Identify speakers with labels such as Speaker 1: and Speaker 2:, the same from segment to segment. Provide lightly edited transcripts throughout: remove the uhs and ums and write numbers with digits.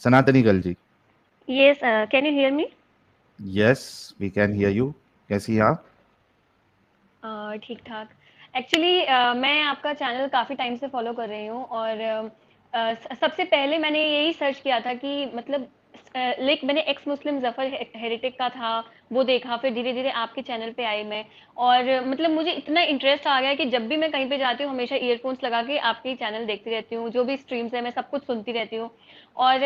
Speaker 1: सनातनी girl ji.
Speaker 2: Yes, can you hear me?
Speaker 1: Yes, we can hear you. कैसी हैं आप?
Speaker 2: ठीक ठाक। एक्चुअली मैं आपका चैनल काफ़ी टाइम से फॉलो कर रही हूँ और सबसे पहले मैंने यही सर्च किया था कि मतलब लाइक मैंने एक्स मुस्लिम जफ़र हेरिटेक का था, वो देखा, फिर धीरे धीरे आपके चैनल पे आई मैं। और मतलब मुझे इतना इंटरेस्ट आ गया कि जब भी मैं कहीं पे जाती हूँ हमेशा ईयरफोन्स लगा के आपके ही चैनल देखती रहती हूँ, जो भी स्ट्रीम्स है मैं सब कुछ सुनती रहती हूँ। और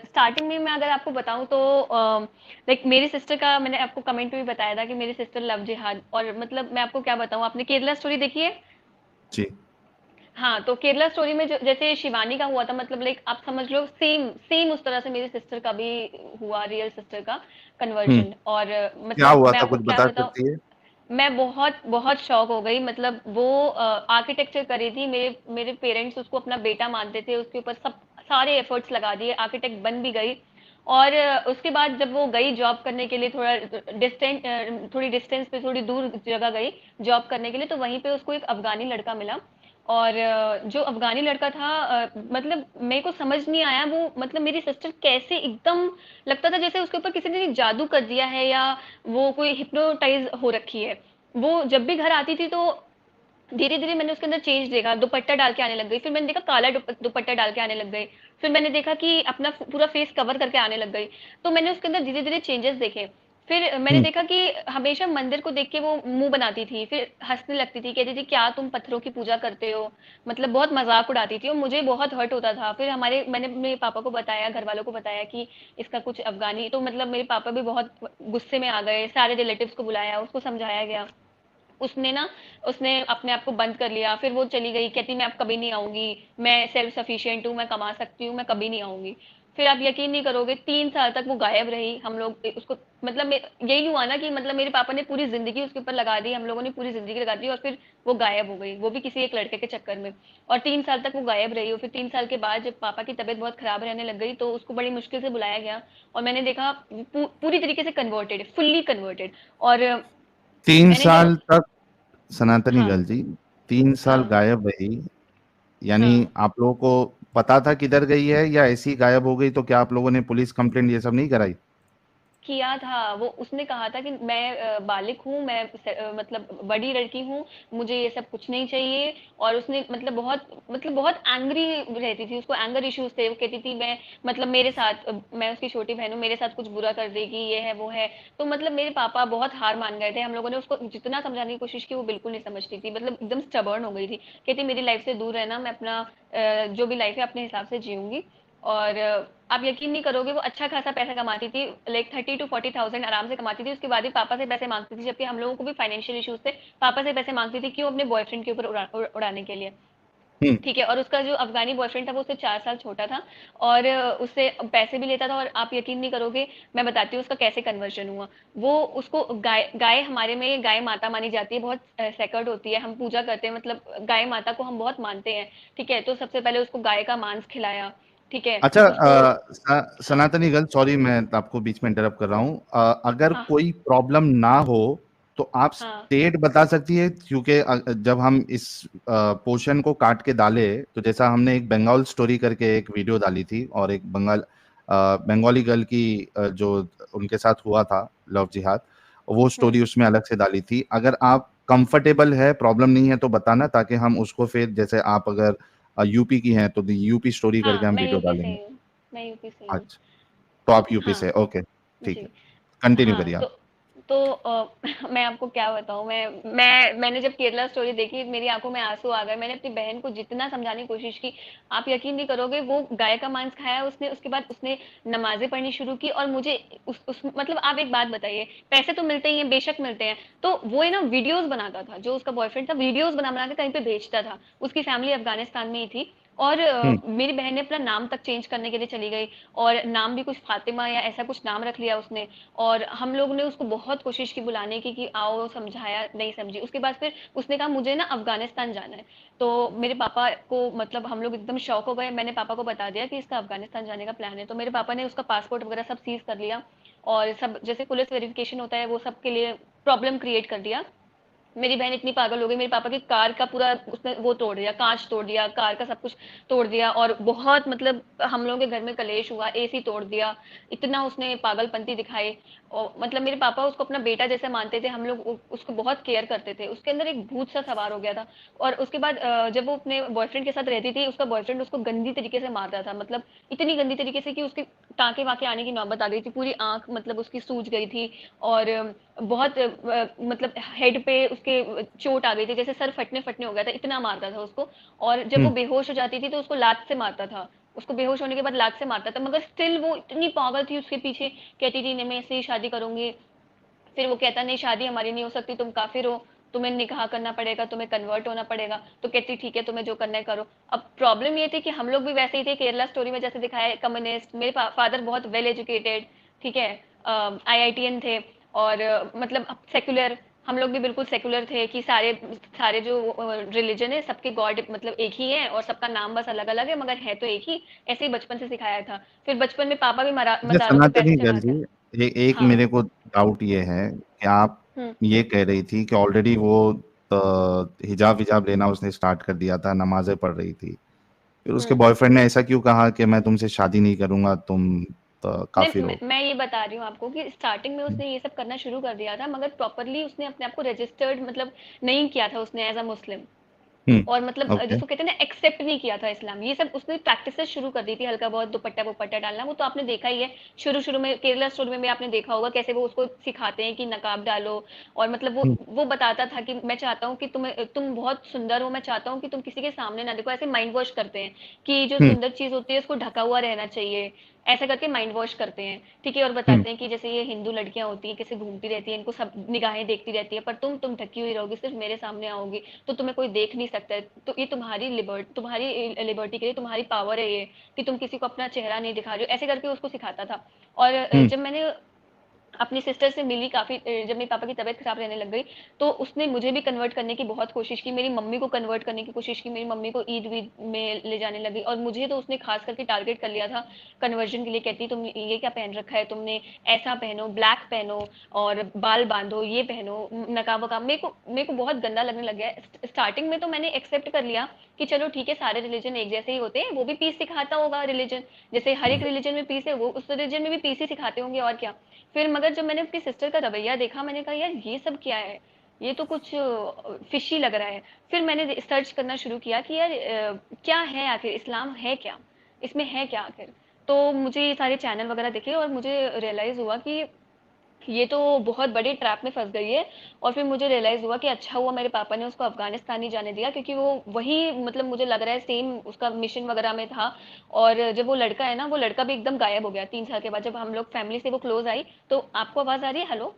Speaker 2: स्टार्टिंग में मैं अगर आपको बताऊँ तो लाइक मेरी सिस्टर का मैंने आपको कमेंट में भी बताया था कि मेरी सिस्टर लव जिहाद, और मतलब मैं आपको क्या बताऊँ, आपने केरला स्टोरी देखी है?
Speaker 1: जी।
Speaker 2: हाँ, तो केरला स्टोरी में जो जैसे शिवानी का हुआ था, मतलब लाइक आप समझ लो सेम सेम उस तरह से मेरी सिस्टर का भी हुआ, रियल सिस्टर का
Speaker 1: हम्म।
Speaker 2: कन्वर्जन। और
Speaker 1: क्या
Speaker 2: मतलब
Speaker 1: हुआ
Speaker 2: मैं
Speaker 1: था,
Speaker 2: आपको
Speaker 1: कुछ
Speaker 2: क्या
Speaker 1: बता
Speaker 2: बताऊँ,
Speaker 1: सकती है?
Speaker 2: मैं बहुत बहुत शॉक हो गई। मतलब वो आर्किटेक्चर करी थी, मेरे मेरे पेरेंट्स उसको अपना बेटा मानते थे, उसके ऊपर सब सारे एफर्ट्स लगा दिए, आर्किटेक्ट बन भी गई। और उसके बाद जब वो गई जॉब करने के लिए, थोड़ा थोड़ी डिस्टेंस पे, थोड़ी दूर जगह गई जॉब करने के लिए, तो वहीं पे उसको एक अफगानी लड़का मिला। और जो अफगानी लड़का था, मतलब मेरे को समझ नहीं आया वो, मतलब मेरी सिस्टर कैसे एकदम लगता था जैसे उसके ऊपर किसी ने जादू कर दिया है, या वो कोई हिप्नोटाइज हो रखी है। वो जब भी घर आती थी तो धीरे धीरे मैंने उसके अंदर चेंज देखा, दुपट्टा डाल के आने लग गई, फिर मैंने देखा काला दुपट्टा डाल के आने लग गई, फिर मैंने देखा कि अपना पूरा फेस कवर करके आने लग गई। तो मैंने उसके अंदर धीरे धीरे चेंजेस देखे। फिर मैंने
Speaker 1: हम्म।
Speaker 2: देखा कि हमेशा मंदिर को देख के वो मुंह बनाती थी, फिर हंसने लगती थी, कहती थी क्या तुम पत्थरों की पूजा करते हो, मतलब बहुत मजाक उड़ाती थी, और मुझे बहुत हर्ट होता था। फिर मैंने मेरे पापा को बताया, घर वालों को बताया कि इसका कुछ अफगानी, तो मतलब मेरे पापा भी बहुत गुस्से में आ गए, सारे रिलेटिव्स को बुलाया, उसको समझाया गया। उसने ना उसने अपने आप को बंद कर लिया, फिर वो चली गई, कहती मैं अब कभी नहीं आऊंगी, मैं सेल्फ सफिशिएंट हूँ, मैं कमा सकती हूँ, मैं कभी नहीं आऊंगी। फिर आप यकीन नहीं करोगे, 3 साल तक वो गायब रही। हम लोग उसको मतलब यही हुआ ना कि मतलब मेरे पापा ने पूरी जिंदगी उसके ऊपर लगा दी, हम लोगों ने पूरी जिंदगी लगा दी, और फिर वो गायब हो गई, वो भी किसी एक लड़के के चक्कर में। और 3 साल तक वो गायब रही, और फिर 3 साल के बाद जब पापा की तबीयत बहुत खराब रहने लग गई, तो उसको बड़ी मुश्किल से बुलाया गया। और मैंने देखा पूरी तरीके से कन्वर्टेड, फुल्ली कन्वर्टेड। और
Speaker 1: तीन
Speaker 2: मैंने जब
Speaker 1: साल तक सनातनी
Speaker 2: हाँ
Speaker 1: गर्ल जी, 3 साल
Speaker 2: हाँ
Speaker 1: गायब रही? यानी
Speaker 2: हाँ
Speaker 1: आप लोगों को पता था किधर गई है, या ऐसी ही गायब हो गई? तो क्या आप लोगों ने पुलिस कंप्लेंट ये सब नहीं कराई?
Speaker 2: किया था। वो उसने कहा था कि मैं बालिग हूँ, मैं मतलब बड़ी लड़की हूँ, मुझे ये सब कुछ नहीं चाहिए। और उसने मतलब बहुत एंग्री रहती थी, उसको एंगर इश्यूज थे, वो कहती थी मैं मतलब मेरे साथ मैं उसकी छोटी बहन हूँ, मेरे साथ कुछ बुरा कर देगी, ये है वो है। तो मतलब मेरे पापा बहुत हार मान गए थे, हम लोगों ने उसको जितना समझाने की कोशिश की वो बिल्कुल नहीं समझती थी, मतलब एकदम स्टबर्न हो गई थी। कहती मेरी लाइफ से दूर रहना, मैं अपना जो भी लाइफ है अपने हिसाब से जीऊंगी। और आप यकीन नहीं करोगे, वो अच्छा खासा पैसा कमाती थी, लाइक 30 to 40 थाउजेंड आराम से कमाती थी। उसके बाद भी पापा से पैसे मांगती थी, जबकि हम लोगों को भी फाइनेंशियल इश्यूज थे। पापा से पैसे मांगती थी, क्यों? अपने बॉयफ्रेंड के ऊपर उड़ाने के लिए।
Speaker 1: हम्म।
Speaker 2: ठीक है। और उसका जो अफगानी बॉयफ्रेंड था वो उससे 4 साल छोटा था, और उससे पैसे भी लेता था। और आप यकीन नहीं करोगे, मैं बताती हूँ उसका कैसे कन्वर्जन हुआ। वो उसको गाय गाय हमारे में गाय माता मानी जाती है, बहुत सेक्रेड होती है, हम पूजा करते हैं, मतलब गाय माता को हम बहुत मानते हैं। ठीक है, तो सबसे पहले उसको गाय का मांस खिलाया। ठीक है।
Speaker 1: अच्छा,
Speaker 2: उसको हाँ
Speaker 1: सनातनी गर्ल, सॉरी मैं आपको बीच में इंटरप्ट कर रहा हूँ। अगर
Speaker 2: हाँ
Speaker 1: कोई प्रॉब्लम ना हो तो आप
Speaker 2: हाँ
Speaker 1: स्टेट बता सकती है? क्योंकि जब हम इस पोर्शन को काट के डाले, तो जैसा हमने एक बंगाल स्टोरी करके एक वीडियो डाली थी, और एक बंगाली गर्ल की जो उनके साथ हुआ था लव जिहाद, वो
Speaker 2: हम्म,
Speaker 1: स्टोरी उसमें अलग से डाली थी। अगर आप कंफर्टेबल है, प्रॉब्लम नहीं है, तो बताना, ताकि हम उसको फिर, जैसे आप अगर यूपी की हैं तो यूपी स्टोरी करके
Speaker 2: हाँ
Speaker 1: हम
Speaker 2: मैं
Speaker 1: वीडियो
Speaker 2: यूपी से
Speaker 1: डालेंगे।
Speaker 2: ही हूँ, मैं यूपी से ही हूँ।
Speaker 1: अच्छा, तो आप यूपी
Speaker 2: हाँ
Speaker 1: से, ओके। ठीक है,
Speaker 2: जी।
Speaker 1: कंटिन्यू
Speaker 2: हाँ
Speaker 1: करिए
Speaker 2: तो
Speaker 1: आप।
Speaker 2: मैं आपको क्या बताऊँ, मैंने जब केरला स्टोरी देखी मेरी आंखों में आंसू आ गए। मैंने अपनी बहन को जितना समझाने की कोशिश की, आप यकीन नहीं करोगे, वो गाय का मांस खाया उसने, उसके बाद उसने नमाजें पढ़नी शुरू की। और मुझे उस मतलब आप एक बात बताइए, पैसे तो मिलते ही हैं, बेशक मिलते हैं, तो वो है ना वीडियोस बनाता था, जो उसका बॉयफ्रेंड था वीडियोस बना बना के कहीं पे भेजता था। उसकी फैमिली अफगानिस्तान में ही थी। और
Speaker 1: हम्म।
Speaker 2: मेरी बहन ने अपना नाम तक चेंज करने के लिए चली गई, और नाम भी कुछ फातिमा या ऐसा कुछ नाम रख लिया उसने। और हम लोग ने उसको बहुत कोशिश की बुलाने की कि आओ, समझाया, नहीं समझी। उसके बाद फिर उसने कहा मुझे ना अफगानिस्तान जाना है। तो मेरे पापा को मतलब हम लोग एकदम शौक हो गए, मैंने पापा को बता दिया कि इसका अफगानिस्तान जाने का प्लान है। तो मेरे पापा ने उसका पासपोर्ट वगैरह सब सीज कर लिया, और सब जैसे पुलिस वेरिफिकेशन होता है वो सब के लिए प्रॉब्लम क्रिएट कर दिया। मेरी बहन इतनी पागल हो गई, मेरे पापा की कार का पूरा उसने वो तोड़ दिया, कांच तोड़ दिया, कार का सब कुछ तोड़ दिया, और बहुत मतलब हम लोगों के घर में कलेश हुआ, एसी तोड़ दिया, इतना उसने पागलपंती दिखाई। और मतलब मेरे पापा उसको अपना बेटा जैसे मानते थे, हम लोग उसको बहुत केयर करते थे। उसके अंदर एक भूत सा सवार हो गया था। और उसके बाद जब वो अपने बॉयफ्रेंड के साथ रहती थी, उसका बॉयफ्रेंड उसको गंदी तरीके से मारता था, मतलब इतनी गंदी तरीके से कि उसके टाँके वाके आने की नौबत आ गई थी, पूरी आँख मतलब उसकी सूज गई थी। और बहुत मतलब हेड पे उसके चोट आ गई थी, जैसे सर फटने-फटने हो गया था, इतना मारता था उसको। और जब वो
Speaker 1: हुँ।
Speaker 2: बेहोश हो जाती थी तो उसको लात से मारता था। उसको बेहोश होने के बाद लात से मारता था, मगर स्टिल वो इतनी पागल थी उसके पीछे, कहती थी नहीं मैं इससे ही शादी करूँगी। फिर वो कहता नहीं शादी हमारी नहीं हो सकती, तुम काफिर हो, तुम्हें निकाह करना पड़ेगा, तुम्हें कन्वर्ट होना पड़ेगा। तो कहती ठीक है, तुम्हें जो करना है करो। अब प्रॉब्लम ये थी कि हम लोग भी वैसे ही थे, केरला स्टोरी में जैसे दिखाया है, कम्युनिस्ट। मेरे फादर बहुत वेल एजुकेटेड, ठीक है, आईआईटीएन थे। और मतलब सेक्युलर, हम लोग भी बिल्कुल सेक्युलर थे कि सारे सारे जो रिलीजन है सबके गॉड मतलब एक ही है, और सबका नाम बस अलग अलग है मगर है तो एक ही। ऐसे ही बचपन से सिखाया था। फिर बचपन में पापा भी
Speaker 1: अच्छा
Speaker 2: मज़ारों पे पैसे
Speaker 1: सनातनी गर्ल
Speaker 2: चढ़ाते
Speaker 1: जी,
Speaker 2: हैं।
Speaker 1: एक
Speaker 2: हाँ।
Speaker 1: मेरे को डाउट ये है कि आप
Speaker 2: हुँ।
Speaker 1: ये कह रही थी कि ऑलरेडी वो हिजाब विजाब लेना उसने स्टार्ट कर दिया था, नमाज़ें पढ़ रही थी। फिर उसके
Speaker 2: हुँ।
Speaker 1: बॉयफ्रेंड ने ऐसा क्यों कहा कि मैं तुमसे शादी नहीं करूँगा, तुम
Speaker 2: नहीं,
Speaker 1: काफ़िर हो?
Speaker 2: मैं ये बता रही हूँ आपको कि स्टार्टिंग में
Speaker 1: हुँ,
Speaker 2: उसने ये सब करना शुरू कर दिया था, मगर प्रॉपरली उसने अपने आप को रजिस्टर्ड मतलब नहीं किया था उसने एज़ अ मुस्लिम।
Speaker 1: हुँ,
Speaker 2: और मतलब
Speaker 1: ओके,
Speaker 2: जिसको कहते हैं ना, एक्सेप्ट नहीं किया था इस्लाम। ये सब उसने प्रैक्टिसेस शुरू कर दी थी, हल्का बहुत दुपट्टा वुपट्टा डालना, वो तो आपने देखा ही है। शुरू शुरू में केरला स्टोरी में भी आपने देखा होगा कैसे वो उसको सिखाते हैं कि नकाब डालो। और मतलब
Speaker 1: हुँ,
Speaker 2: वो बताता था कि मैं चाहता हूँ कि तुम बहुत सुंदर हो, मैं चाहता हूँ कि तुम किसी के सामने ना देखो, ऐसे माइंड वॉश करते हैं कि जो
Speaker 1: हुँ,
Speaker 2: सुंदर चीज होती है उसको ढका हुआ रहना चाहिए। ऐसा करके माइंड वॉश करते हैं, ठीक है। और
Speaker 1: हुँ,
Speaker 2: बताते हैं कि जैसे ये हिंदू लड़कियां होती हैं, कैसे घूमती रहती हैं, इनको सब निगाहें देखती रहती है, पर तुम ढकी हुई रहोगी, सिर्फ मेरे सामने आओगी तो तुम्हें कोई देख नहीं सकता है। तो ये तुम्हारी लिबर्टी के लिए तुम्हारी पावर है ये, कि तुम किसी को अपना चेहरा नहीं दिखा रहे हो, ऐसे करके उसको सिखाता था। और
Speaker 1: हुँ,
Speaker 2: जब मैंने अपनी सिस्टर से मिली काफ़ी, जब मेरे पापा की तबीयत खराब रहने लग गई, तो उसने मुझे भी कन्वर्ट करने की बहुत कोशिश की, मेरी मम्मी को कन्वर्ट करने की कोशिश की, मेरी मम्मी को ईद वीद में ले जाने लगी, और मुझे तो उसने खास करके टारगेट कर लिया था कन्वर्जन के लिए। कहती तुम ये क्या पहन रखा है तुमने, ऐसा पहनो, ब्लैक पहनो, और बाल बांधो, ये पहनो, नकाब वकाब। मेरे को बहुत गंदा लगने लग गया। स्टार्टिंग में तो मैंने एक्सेप्ट कर लिया कि चलो ठीक है, सारे रिलीजन एक जैसे ही होते हैं, वो भी पीस सिखाता होगा रिलीजन, जैसे हर एक रिलीजन में पीस है, वो उस रिलीजन में भी पीस ही सिखाते होंगे, और क्या। फिर मगर जब मैंने अपनी सिस्टर का रवैया देखा, मैंने कहा यार ये सब क्या है, ये तो कुछ फिशी लग रहा है। फिर मैंने सर्च करना शुरू किया कि यार क्या है आखिर, इस्लाम है क्या, इसमें है क्या आखिर। तो मुझे ये सारे चैनल वगैरह दिखे और मुझे रियलाइज हुआ कि ये तो बहुत बड़ी ट्रैप में फंस गई है। और फिर मुझे रियलाइज हुआ कि अच्छा हुआ मेरे पापा ने उसको अफगानिस्तान नहीं जाने दिया, क्योंकि वो वही मतलब मुझे लग रहा है सेम उसका मिशन वगैरह में था। और जब वो लड़का है ना, वो लड़का भी एकदम गायब हो गया 3 साल के बाद, जब हम लोग फैमिली से वो क्लोज आई। तो आपको आवाज आ रही है? हेलो।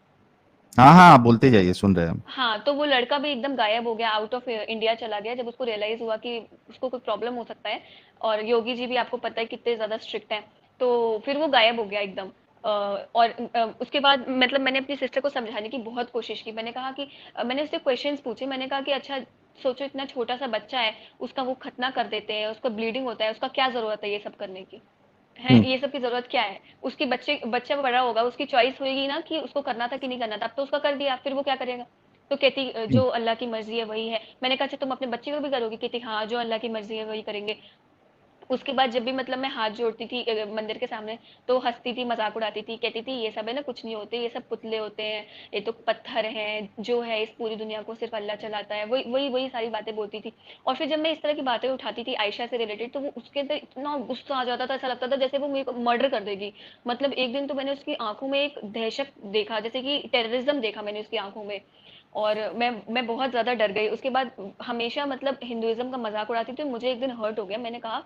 Speaker 1: हाँ, हाँ, आप बोलते जाइए, सुन रहे हैं हम।
Speaker 2: हाँ, तो वो लड़का भी एकदम गायब हो गया, आउट ऑफ इंडिया चला गया, जब उसको रियलाइज हुआ कि उसको कोई प्रॉब्लम हो सकता है। और योगी जी भी आपको पता है कितने ज्यादा स्ट्रिक्ट हैं। तो फिर वो गायब हो गया एकदम। और उसके बाद मतलब मैंने अपनी सिस्टर को समझाने की बहुत कोशिश की। मैंने कहा कि मैंने उससे क्वेश्चंस पूछे, मैंने कहा कि अच्छा सोचो, इतना छोटा सा बच्चा है, उसका वो खतना कर देते हैं, उसका ब्लीडिंग होता है, उसका क्या जरूरत है ये सब करने की, है
Speaker 1: हुँ,
Speaker 2: ये सब की जरूरत क्या है। उसकी बच्चा बड़ा होगा, उसकी चॉइस होगी ना कि उसको करना था कि नहीं करना था, अब तो उसका कर दिया, फिर वो क्या करेगा। तो कहती
Speaker 1: हुँ,
Speaker 2: जो अल्लाह की मर्जी है वही है। मैंने कहा अच्छा तुम अपने बच्चे को भी करोगी? कहती हाँ, जो अल्लाह की मर्जी है वही करेंगे। उसके बाद जब भी मतलब मैं हाथ जोड़ती थी मंदिर के सामने, तो हंसती थी, मजाक उड़ाती थी, कहती थी ये सब है ना कुछ नहीं होते, ये सब पुतले होते हैं, ये तो पत्थर हैं, जो है इस पूरी दुनिया को सिर्फ अल्लाह चलाता है, वही वही वही सारी बातें बोलती थी। और फिर जब मैं इस तरह की बातें उठाती थी आयशा से रिलेटेड, तो वो उसके अंदर इतना गुस्सा आ जाता था, ऐसा लगता था जैसे वो मेरे को मर्डर कर देगी। मतलब एक दिन तो मैंने उसकी आंखों में एक दहशत देखा, जैसे कि टेररिज्म देखा मैंने उसकी आंखों में। और मैं बहुत ज्यादा डर गई। उसके बाद हमेशा मतलब हिंदुइज्म का मजाक उड़ाती थी, मुझे एक दिन हर्ट हो गया, मैंने कहा,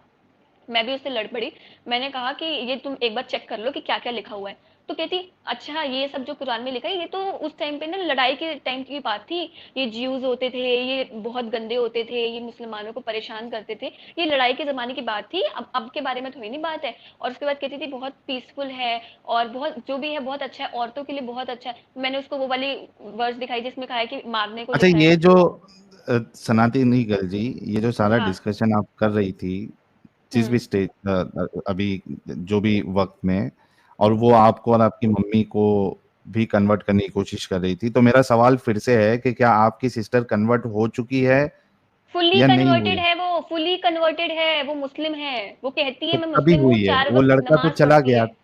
Speaker 2: मैं भी उससे लड़ पड़ी। मैंने कहा कि ये तुम एक बार चेक कर लो कि क्या क्या लिखा हुआ है। तो कहती अच्छा ये सब जो कुरान में लिखा है, ये तो उस टाइम पे ना लड़ाई के टाइम की बात थी, ये ज्यूज होते थे, ये बहुत गंदे होते थे, ये मुसलमानों को परेशान करते थे, ये लड़ाई के जमाने की बात थी, अब के बारे में थोड़ी नहीं बात है। और उसके बाद कहती थी बहुत पीसफुल है, और बहुत जो भी है बहुत अच्छा है, औरतों के लिए बहुत अच्छा है। मैंने उसको वो वाली वर्स दिखाई जिसमें कहा है कि मारने को
Speaker 1: अच्छा
Speaker 2: लिखा है।
Speaker 1: ये जो सनातनी गर्ल जी, ये जो सारा
Speaker 2: हाँ।
Speaker 1: डिस्कशन आप कर रही थी, जिस भी
Speaker 2: हम्म।
Speaker 1: स्टेज अभी जो भी वक़्त में, और वो आपको और आपकी मम्मी को भी कन्वर्ट करने की कोशिश कर रही थी। तो मेरा सवाल फिर से है कि क्या आपकी सिस्टर कन्वर्ट हो चुकी है
Speaker 2: फुल्ली
Speaker 1: या नहीं
Speaker 2: कन्वर्टेड
Speaker 1: हुई?
Speaker 2: है वो, फुल्ली कन्वर्टेड है, वो मुस्लिम है। वो कहती
Speaker 1: तो
Speaker 2: है मैं
Speaker 1: कभी
Speaker 2: मुस्लिम हूँ,
Speaker 1: हुई है?
Speaker 2: 4
Speaker 1: वो
Speaker 2: वक़्त
Speaker 1: लड़का तो
Speaker 2: नमाज़
Speaker 1: चला
Speaker 2: पढ़ती
Speaker 1: गया,
Speaker 2: है।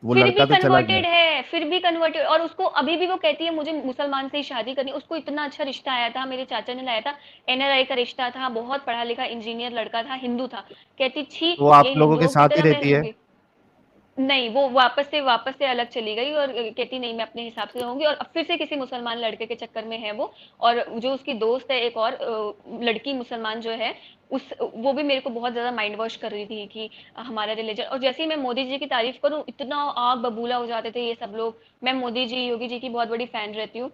Speaker 1: वो
Speaker 2: फिर भी
Speaker 1: लड़का तो चला गया।
Speaker 2: कन्वर्टेड है, फिर भी कन्वर्टेड, और उसको अभी भी वो कहती है मुझे मुसलमान से ही शादी करनी है। उसको इतना अच्छा रिश्ता आया था, मेरे चाचा ने लाया था, एनआरआई का रिश्ता था, बहुत पढ़ा लिखा इंजीनियर लड़का था, हिंदू था। कहती छी,
Speaker 1: तो वो
Speaker 2: ये
Speaker 1: आप लोगों के
Speaker 2: हिंदुओं की
Speaker 1: साथ ही
Speaker 2: तरह मैं
Speaker 1: रहती है?
Speaker 2: रहूँगी। नहीं, वो वापस से अलग चली गई और कहती नहीं मैं अपने हिसाब से रहूँगी, और अब फिर से किसी मुसलमान लड़के के चक्कर में है वो। और जो उसकी दोस्त है एक और लड़की मुसलमान जो है, उस वो भी मेरे को बहुत ज़्यादा माइंड वॉश कर रही थी कि हमारा रिलीजन, और जैसे ही मैं मोदी जी की तारीफ करूँ इतना आग बबूला हो जाते थे ये सब लोग। मैं मोदी जी, योगी जी की बहुत बड़ी फैन रहती हूँ।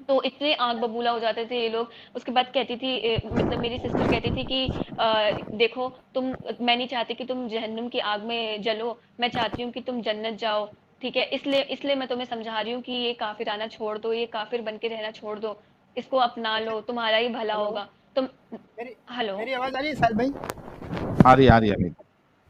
Speaker 2: तो इतने आग बबूला हो जाते थे ये लोग। उसके बाद कहती थी मतलब मेरी सिस्टर कहती थी कि देखो तुम, मैं नहीं चाहती कि तुम जहन्नुम की आग में जलो, मैं चाहती हूँ कि तुम जन्नत जाओ। ठीक है, इसलिए इसलिए मैं तुम्हें समझा रही हूँ कि ये काफिराना छोड़ दो, ये काफिर बन के रहना छोड़ दो, इसको अपना
Speaker 3: अच्छा,
Speaker 2: लो, तुम्हारा ही भला
Speaker 3: हेलो,
Speaker 2: होगा तुम।
Speaker 3: मेरी
Speaker 2: हेलो।
Speaker 3: मेरी आवाज़ आ रही है साहिल भाई?
Speaker 1: आ रही है अमित।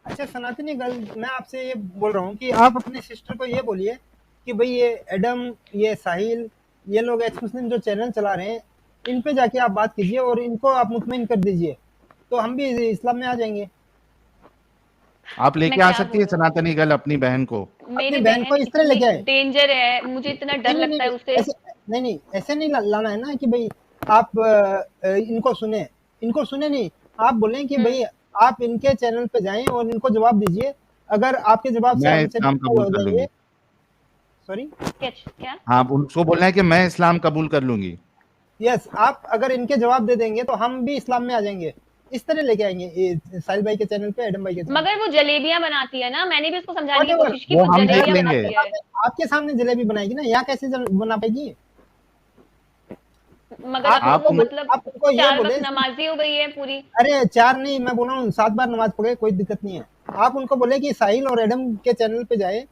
Speaker 3: अच्छा सनातनी गर्ल, मैं आपसे ये बोल रहा हूँ कि आप अपने सिस्टर को ये बोलिए कि भाई ये एडम, ये साहिल, ये लोग एक्स मुस्लिम जो चैनल चला रहे हैं, इन पे जाके आप बात कीजिए और इनको आप मुतमईन कर दीजिए, तो हम भी इस्लाम में आ जाएंगे।
Speaker 1: आप
Speaker 2: मैं
Speaker 1: लेके आ
Speaker 2: क्या
Speaker 1: सकती है
Speaker 2: बोलूँ,
Speaker 1: सनातनी गर्ल अपनी बहन को?
Speaker 3: अपनी
Speaker 2: मेरी
Speaker 3: बहन को
Speaker 2: बहन
Speaker 3: इस तरह
Speaker 2: इतनी
Speaker 3: लेके आए।
Speaker 2: डेंजर है, मुझे इतना
Speaker 3: नहीं
Speaker 2: डर
Speaker 3: नहीं नहीं
Speaker 2: लगता है
Speaker 3: नहीं,
Speaker 2: उससे।
Speaker 3: ऐसे नहीं नहीं, ऐसे नहीं लाना है ना कि भाई आप इनको सुने, इनको सुने नहीं, आप बोलें कि
Speaker 2: हम्म।
Speaker 3: भाई आप इनके चैनल पे जाएं और इनको जवाब दीजिए। अगर आपके जवाब से
Speaker 1: मैं
Speaker 3: हम
Speaker 1: इस्लाम
Speaker 3: सेटिस्फाई
Speaker 1: कबूल
Speaker 3: हो
Speaker 1: कर
Speaker 3: जाएंगे।
Speaker 1: लूंगी।
Speaker 3: सॉरी।
Speaker 2: क्या? क्या?
Speaker 1: हाँ, उनको बोलना है कि मैं इस्लाम कबूल कर लूंगी।
Speaker 3: यस, आप अगर इनके जवाब दे देंगे तो हम भी इस्लाम में आ जाएंगे। इस तरह लेके आएंगे ये साहिल भाई के चैनल पे, एडम भाई के चैनल
Speaker 2: मगर
Speaker 3: पे।
Speaker 2: वो जलेबियाँ बनाती है ना, मैंने भी उसको समझाने
Speaker 3: वॉट
Speaker 2: की
Speaker 3: एवर,
Speaker 2: कोशिश की,
Speaker 1: वो
Speaker 2: वो
Speaker 1: हम देख
Speaker 2: जलेबियाँ
Speaker 1: लेंगे।
Speaker 2: बनाती है।
Speaker 3: आपके सामने जलेबी बनाएगी ना, यहाँ कैसे बना पाएगी?
Speaker 2: मगर अब
Speaker 1: आप
Speaker 2: वो मतलब
Speaker 3: आप उनको ये
Speaker 2: 4 वक़्त
Speaker 3: बोले,
Speaker 2: नमाज़ी हो गई है पूरी।
Speaker 3: अरे 4 नहीं, मैं बोल रहा हूँ 7 बार नमाज़ पढ़े, कोई दिक्कत नहीं है। आप उनको बोले कि साहिल और एडम के चैनल पे जाए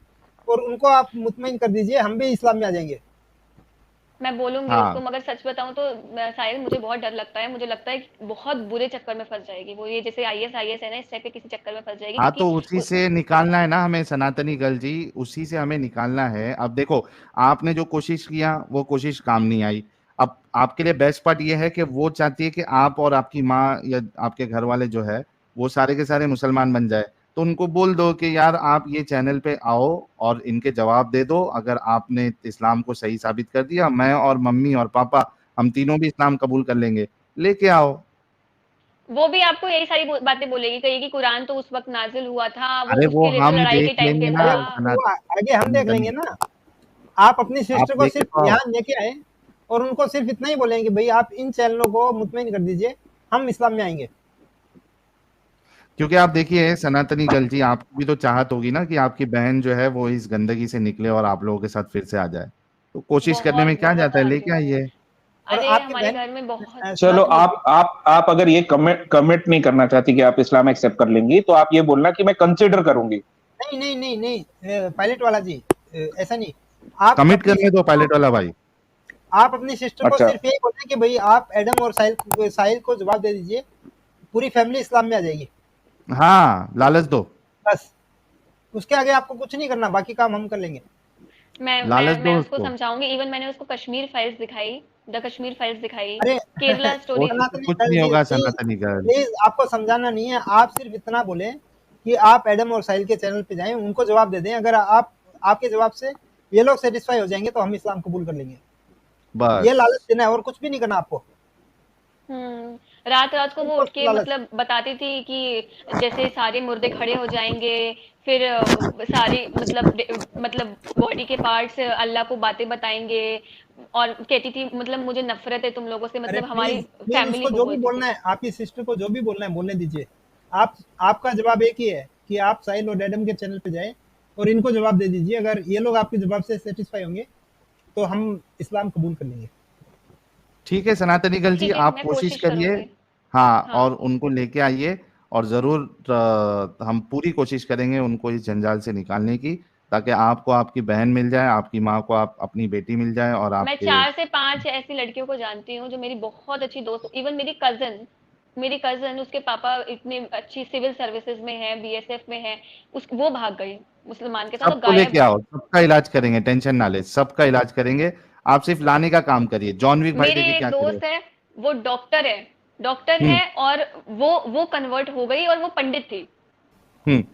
Speaker 3: और उनको आप मुतमईन कर दीजिए, हम भी इस्लाम में आ जाएँगे।
Speaker 2: मैं बोलूँगी उसको,
Speaker 1: हाँ,
Speaker 2: मगर सच बताऊँ तो साहिल मुझे बहुत डर लगता है। मुझे लगता है कि बहुत बुरे चक्कर में फँस जाएगी वो, ये जैसे आईएस है ना, इस टाइप के किसी चक्कर में फँस जाएगी,
Speaker 1: हाँ,
Speaker 2: क्योंकि
Speaker 1: तो उसी
Speaker 2: उ
Speaker 1: से निकालना है ना हमें सनातनी गर्ल जी, उसी से हमें निकालना है। अब देखो, आपने जो कोशिश किया वो कोशिश काम नहीं आई। अब आपके लिए बेस्ट पार्ट ये है कि वो चाहती है कि आप और आपकी माँ या आपके घर वाले जो है वो सारे के सारे मुसलमान बन जाए। तो उनको बोल दो कि यार आप ये चैनल पे आओ और इनके जवाब दे दो। अगर आपने इस्लाम को सही साबित कर दिया, मैं और मम्मी और पापा हम तीनों भी इस्लाम कबूल कर लेंगे। लेके आओ।
Speaker 2: वो भी आपको यही सारी बातें बोलेगी, कहेगी कुरान तो उस वक़्त नाज़िल हुआ था, वो
Speaker 1: अरे वो
Speaker 2: उसके लिए तो
Speaker 1: हम
Speaker 2: लड़ाई
Speaker 1: देख
Speaker 2: के टाइम
Speaker 1: लेंगे
Speaker 2: पे
Speaker 1: ना
Speaker 2: था।
Speaker 3: अरे वो आगे हम देख लेंगे ना। आप अपनी
Speaker 1: आप
Speaker 3: सिस्टर को
Speaker 1: लेके
Speaker 3: सिर्फ
Speaker 1: तो आओ।
Speaker 3: यहाँ लेके आए और उनको सिर्फ इतना ही बोलेंगे कि भाई आप इन चैनलों को मुतमईन कर दीजिए, हम इस्लाम में आएँगे।
Speaker 1: क्योंकि आप देखिए सनातनी गर्ल जी, आपकी भी तो चाहत होगी ना कि आपकी बहन जो है वो इस गंदगी से निकले और आप लोगों के साथ फिर से आ जाए। तो कोशिश करने में
Speaker 2: बहुत,
Speaker 1: क्या
Speaker 2: बहुत
Speaker 1: जाता है,
Speaker 2: चाहती
Speaker 1: लेके
Speaker 2: हूँ मैं।
Speaker 1: आइए।
Speaker 3: और
Speaker 2: अरे
Speaker 3: आपकी
Speaker 2: हमारे
Speaker 3: बहन
Speaker 2: घर में बहुत।
Speaker 4: चलो
Speaker 3: सनातनी
Speaker 4: आप अगर ये कमिट कमिट नहीं करना चाहती कि आप इस्लाम एक्सेप्ट कर लेंगी, तो आप ये बोलना कि मैं कंसिडर करूंगी।
Speaker 3: नहीं नहीं नहीं नहीं, पायलट वाला जी, ऐसा नहीं।
Speaker 1: कमिट करने दो पायलट वाला भाई।
Speaker 3: आप अपनी सिस्टर को
Speaker 4: अच्छा,
Speaker 3: सिर्फ यही बोलें कि भाई आप एडम और साहिल को जवाब दे दीजिए, पूरी फैमिली इस्लाम में आ जाएगी।
Speaker 1: हाँ, लालच दो।
Speaker 3: बस, उसके आगे आपको कुछ नहीं करना, बाकी काम हम कर लेंगे।
Speaker 1: लालच
Speaker 2: मैं
Speaker 1: दो
Speaker 2: उसको
Speaker 1: उसको।
Speaker 2: समझाऊंगी। इवन मैंने उसको कश्मीर फाइल्स दिखाई, द कश्मीर फाइल्स दिखाई,
Speaker 3: अरे
Speaker 2: केरला स्टोरी।
Speaker 1: उसको
Speaker 3: सनातनी
Speaker 1: कुछ
Speaker 3: गर्ल
Speaker 1: नहीं
Speaker 3: जी,
Speaker 1: होगा
Speaker 3: प्लीज
Speaker 1: सनातनी गर्ल।
Speaker 3: प्लीज, आपको समझाना नहीं है, आप सिर्फ इतना बोलें कि आप एडम और साहिल के चैनल पे जाएं, उनको जवाब दे दें। अगर आप आपके जवाब से ये लोग सेटिस्फाई हो जाएंगे तो हम इस्लाम कबूल कर लेंगे। ये
Speaker 1: बस।
Speaker 3: लालच देना है और कुछ भी नहीं करना आपको,
Speaker 2: रात रात को वो
Speaker 3: सिर्फ और
Speaker 2: उठ
Speaker 3: सिर्फ
Speaker 2: के
Speaker 3: लालच।
Speaker 2: मतलब बताती थी कि जैसे सारे मुर्दे खड़े हो जाएंगे, फिर सारे मतलब बॉडी के पार्ट्स अल्लाह को बातें बताएंगे, और कहती थी मतलब मुझे नफरत है तुम लोगों से,
Speaker 3: अरे
Speaker 2: मतलब हमारी
Speaker 3: प्लीज प्लीज,
Speaker 2: फैमिली
Speaker 3: उसको
Speaker 2: को
Speaker 3: जो भी
Speaker 2: बोलती
Speaker 3: बोलना
Speaker 2: थी।
Speaker 3: है, आपकी सिस्टर को जो भी बोलना है बोलने दीजिए। आप आपका जवाब एक ही है कि आप साहिल और एडम के चैनल पे जाएं और इनको जवाब दे दीजिए। अगर ये लोग आपके जवाब से सेटिस्फाई होंगे तो हम इस्लाम कबूल कर लेंगे।
Speaker 1: ठीक है सनातनी गर्ल जी,
Speaker 2: ठीक है,
Speaker 1: आप
Speaker 2: मैं
Speaker 1: कोशिश
Speaker 2: कोशिश
Speaker 1: करिए।
Speaker 2: करूंगी।
Speaker 1: हाँ,
Speaker 2: हाँ।
Speaker 1: और उनको लेके आइए। और जरूर हम पूरी कोशिश करेंगे उनको इस जंजाल से निकालने की, ताकि आपको आपकी बहन मिल जाए, आपकी माँ को आप अपनी बेटी मिल जाए और
Speaker 2: मैं
Speaker 1: आपके।
Speaker 2: 4 से 5 ऐसी लड़कियों को जानती हूँ जो मेरी बहुत अच्छी दोस्त, इवन मेरी कज़न उसके पापा इतने अच्छी सिविल सर्विसेज़ में हैं, बीएसएफ में हैं, उस वो भाग गई। मुसलमान के साथ, वो
Speaker 1: सबको
Speaker 2: गायब
Speaker 1: लेके
Speaker 2: है।
Speaker 1: आओ, सबका इलाज करेंगे, टेंशन ना ले, सबका इलाज करेंगे। आप सिर्फ लाने का काम करिए। जॉन विक भाई
Speaker 2: मेरे
Speaker 1: देखिए
Speaker 2: एक
Speaker 1: क्या करे।
Speaker 2: दोस्त है, वो डॉक्टर
Speaker 1: हम्म
Speaker 2: है, और वो कन्वर्ट हो गई और वो पंडित थी।
Speaker 1: हम्म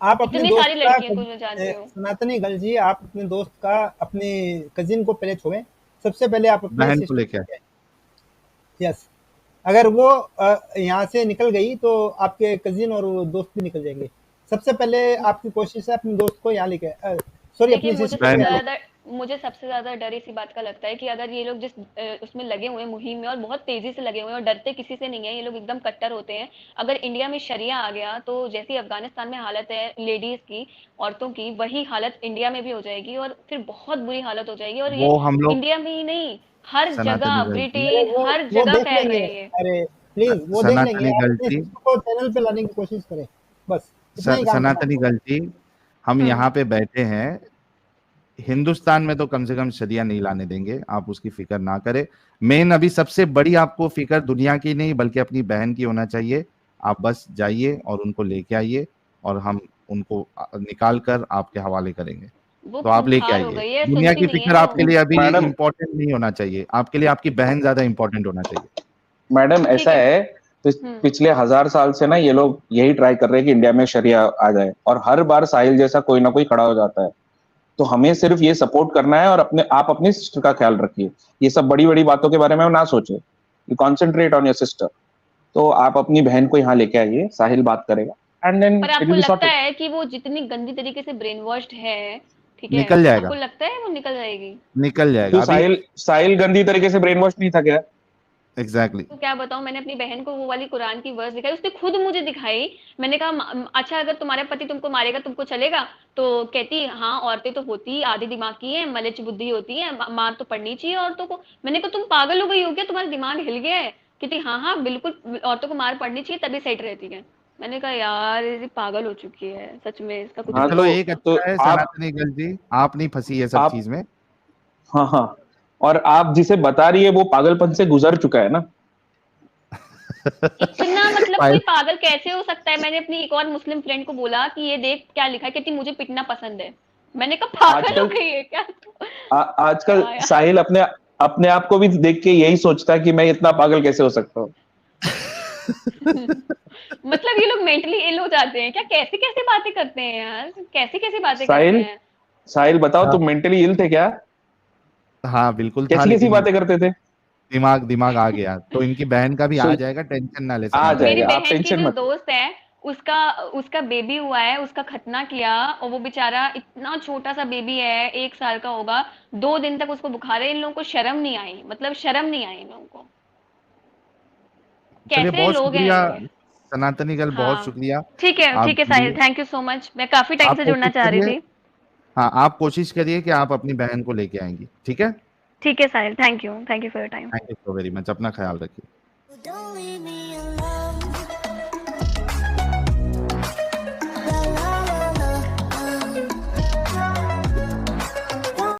Speaker 3: आप अपने
Speaker 2: इतनी
Speaker 3: दोस्त
Speaker 2: सारी
Speaker 3: का
Speaker 2: लड़कियां को मैं जानती हूँ।
Speaker 3: सनातनी गर्ल जी, आप अपने दोस्त का, अपने कजिन को पहले छोड़ें। सबसे पहले आप अपने
Speaker 1: बहन को
Speaker 3: सिस्टर
Speaker 1: लेके आए।
Speaker 3: को, यस, अगर वो यहाँ से निकल गई तो आपके कजिन और वो दोस्त भी निकल जाएंगे। सबसे पहले आपकी कोशिश है अपने दोस्त को यहाँ लेके, सॉरी,
Speaker 2: देखिए,
Speaker 3: अपनी सिस्टर को यहाँ लेके।
Speaker 2: मुझे सबसे ज्यादा डर इसी बात का लगता है कि अगर ये लोग जिस उसमें लगे हुए हैं, मुहिम में, और बहुत तेजी से लगे हुए हैं और डरते किसी से नहीं है, ये लोग एकदम कट्टर होते हैं। अगर इंडिया में शरिया आ गया तो जैसी अफगानिस्तान में हालत है लेडीज की, औरतों की, वही हालत इंडिया में भी हो जाएगी, और फिर बहुत बुरी हालत हो जाएगी। और ये
Speaker 1: वो हम लोग
Speaker 2: इंडिया में ही नहीं, हर
Speaker 1: सनातनी
Speaker 2: जगह,
Speaker 1: गर्ल जी,
Speaker 3: अरे
Speaker 2: ब्रिटेन, हर
Speaker 3: वो
Speaker 2: जगह
Speaker 3: देख
Speaker 2: फैल
Speaker 3: लेंगे।
Speaker 2: रहे हैं ये।
Speaker 3: अरे प्लीज, वो देख लेंगे।
Speaker 1: सनातनी
Speaker 3: आप
Speaker 1: गर्ल
Speaker 3: अपने
Speaker 1: जी,
Speaker 3: सिस्टर को चैनल पे लाने की कोशिश करें, बस इतना ही काम करना है
Speaker 1: सनातनी
Speaker 3: आपको।
Speaker 1: गर्ल जी, हम
Speaker 2: हम्म।
Speaker 1: यहाँ पे बैठे हैं। हिंदुस्तान में तो कम से कम शरिया नहीं लाने देंगे, आप उसकी फिक्र ना करें। मेन अभी सबसे बड़ी आपको फिक्र दुनिया की नहीं बल्कि अपनी बहन की होना चाहिए। आप बस जाइए और उनको लेके आइए, और हम उनको निकाल कर आपके हवाले करेंगे।
Speaker 2: वो
Speaker 1: तो आप लेके
Speaker 2: खूंखार हो
Speaker 1: आइए।
Speaker 2: गई है,
Speaker 1: दुनिया
Speaker 2: सुनती
Speaker 1: की
Speaker 2: नहीं है
Speaker 1: फिक्र
Speaker 2: वो।
Speaker 1: आपके लिए अभी
Speaker 4: मैडम
Speaker 1: इम्पोर्टेंट नहीं होना चाहिए, आपके लिए आपकी बहन ज्यादा इम्पोर्टेंट होना चाहिए।
Speaker 4: मैडम
Speaker 2: ठीक
Speaker 4: ऐसा
Speaker 2: है।
Speaker 4: है,
Speaker 2: हम्म।
Speaker 4: पिछले 1000 साल से ना ये लोग यही ट्राई कर रहे हैं कि इंडिया में शरिया आ जाए, और हर बार साहिल जैसा कोई ना कोई खड़ा हो जाता है। तो हमें सिर्फ ये सपोर्ट करना है, और आप अपनी सिस्टर का ख्याल रखिए। ये सब बड़ी बड़ी बातों के बारे में ना सोचे, you concentrate on your sister. तो आप अपनी बहन को यहाँ लेके आइए, साहिल बात करेगा, एंड देन
Speaker 2: पर
Speaker 4: इट
Speaker 2: आपको
Speaker 4: विल बी
Speaker 2: लगता
Speaker 4: सॉर्टेड।
Speaker 2: है कि वो जितनी गंदी तरीके से ब्रेन वॉश्ड है, ठीक है,
Speaker 1: निकल जाएगा,
Speaker 2: आपको लगता है वो निकल जाएगी?
Speaker 1: निकल
Speaker 4: क्यों,
Speaker 1: जाएगा अभी।
Speaker 4: साहिल साहिल गंदी तरीके से ब्रेन वॉश नहीं था क्या?
Speaker 1: एग्जैक्टली
Speaker 2: तो क्या बताऊं, मैंने अपनी बहन को वो वाली कुरान की वर्स दिखाई, उसने खुद मुझे दिखाई। मैंने कहा, अच्छा अगर तुम्हारा पति तुमको मारेगा तुमको चलेगा?" तो कहती, "हाँ, औरतें तो होती ही आधी दिमाग की हैं, मलिच बुद्धि होती है, मार तो पड़नी चाहिए औरतों को।" मैंने कहा, "तुम पागल हो गई हो क्या? तुम्हारा दिमाग हिल गया है?" कहती, "हाँ हाँ, बिल्कुल, औरतों को मार पड़नी चाहिए तभी सेट रहती है।" मैंने कहा, यार ये पागल हो चुकी है सच में, इसका कुछ
Speaker 4: हाँ
Speaker 2: भी
Speaker 1: चलो,
Speaker 2: नहीं
Speaker 1: एक
Speaker 2: होता।
Speaker 4: तो
Speaker 1: अच्छा है
Speaker 4: आप
Speaker 1: सनातनी गर्ल जी, आप नहीं फंसी है सब
Speaker 4: आप
Speaker 1: चीज में।
Speaker 4: हाँ हाँ, और आप जिसे बता रही है वो पागलपन से गुजर चुका है ना।
Speaker 2: इतना मतलब कोई
Speaker 1: फाइल
Speaker 2: पागल कैसे हो सकता है? मैंने अपनी एक और मुस्लिम फ्रेंड को बोला कि ये देख क्या लिखा है, कहती मुझे पिटना पसंद है। मैंने कहा पागल हो
Speaker 4: आजकल
Speaker 2: गई है क्या तू?
Speaker 4: आजकल
Speaker 2: क्या यार।
Speaker 4: साहिल अपने अपने आप को भी देख के यही सोचता है कि मैं इतना पागल कैसे हो सकता हूँ।
Speaker 2: मतलब ये लोग मेंटली इल हो जाते हैं क्या? कैसी कैसी बातें करते हैं यार, कैसी कैसी बातें करते
Speaker 4: साहिल
Speaker 2: हैं।
Speaker 4: साहिल बताओ,
Speaker 1: हाँ
Speaker 4: तुम मेंटली इल थे क्या?
Speaker 1: हाँ, बिल्कुल था,
Speaker 4: कैसी कैसी
Speaker 1: लेकिन
Speaker 4: बातें करते थे?
Speaker 1: दिमाग दिमाग आ गया, तो इनकी बहन का भी आ
Speaker 4: सुन,
Speaker 1: जाएगा, टेंशन ना ले
Speaker 4: आ
Speaker 1: सनातनी
Speaker 2: मेरी
Speaker 4: जाएगा,
Speaker 1: गर्ल।
Speaker 4: आप
Speaker 2: बहन की
Speaker 4: टेंशन
Speaker 2: जो
Speaker 4: मत लो।
Speaker 2: दोस्त है, उसका उसका बेबी हुआ है, उसका खतना किया, और वो बेचारा इतना छोटा सा बेबी है, 1 साल का होगा। 2 दिन तक उसको बुखार है। इन लोगों को शर्म नहीं आई, मतलब शर्म नहीं आई इन लोगों को।
Speaker 1: चलिए,
Speaker 2: कैसे
Speaker 1: बहुत
Speaker 2: लोग हैं
Speaker 1: शुक्रिया
Speaker 2: ये?
Speaker 1: सनातनी गर्ल, बहुत
Speaker 2: हाँ,
Speaker 1: शुक्रिया।
Speaker 2: ठीक
Speaker 1: आप
Speaker 2: है साहिल,
Speaker 1: जुड़िए,
Speaker 2: थैंक यू सो मच। मैं काफी टाइम
Speaker 1: आप
Speaker 2: से जुड़ना
Speaker 1: कोशिश
Speaker 2: चाह रही
Speaker 1: करिए।
Speaker 2: थी।
Speaker 1: हाँ, आप कोशिश करिए कि आप अपनी बहन को लेके आएंगी, ठीक है।
Speaker 2: ठीक है Sahil, thank you for your time.
Speaker 1: Thank you so very much, अपना ख्याल रखिए।
Speaker 5: Don't leave me